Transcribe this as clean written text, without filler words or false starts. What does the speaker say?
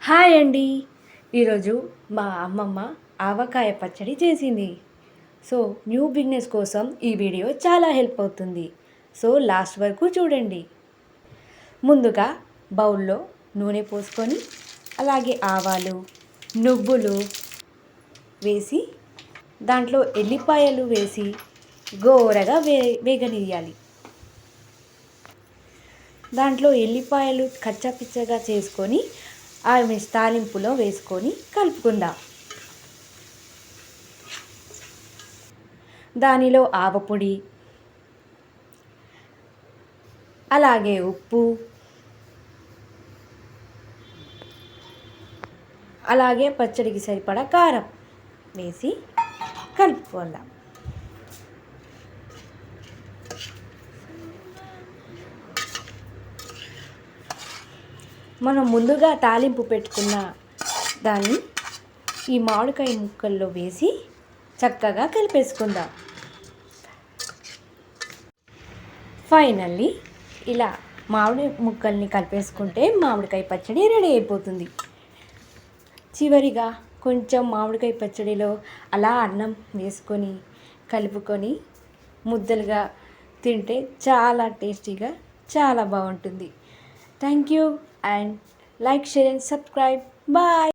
Hi అండి. ఈరోజు మా అమ్మమ్మ ఆవకాయ పచ్చడి చేసింది. సో న్యూ బిగినెస్ కోసం ఈ వీడియో చాలా హెల్ప్ అవుతుంది. సో లాస్ట్ వరకు చూడండి. ముందుగా బౌల్లో నూనె పోసుకొని అలాగే ఆవాలు, నువ్వులు వేసి దాంట్లో ఎల్లిపాయలు వేసి గోరగా వేగనియాలి. దాంట్లో ఎల్లిపాయలు కచ్చపిచ్చగా చేసుకొని అవి తాలింపులో వేసుకొని కలుపుకుందాం. దానిలో ఆవపొడి, అలాగే ఉప్పు, అలాగే పచ్చడికి సరిపడా కారం వేసి కలుపుకుందాం. మనం ముందుగా తాలింపు పెట్టుకున్న దాన్ని ఈ మామిడికాయ ముక్కల్లో వేసి చక్కగా కలిపేసుకుందాం. ఫైనల్లీ ఇలా మామిడి ముక్కల్ని కలిపేసుకుంటే మామిడికాయ పచ్చడి రెడీ అయిపోతుంది. చివరిగా కొంచెం మామిడికాయ పచ్చడిలో అలా అన్నం వేసుకొని కలుపుకొని ముద్దలుగా తింటే చాలా టేస్టీగా చాలా బాగుంటుంది. Thank you and like, share and subscribe. Bye.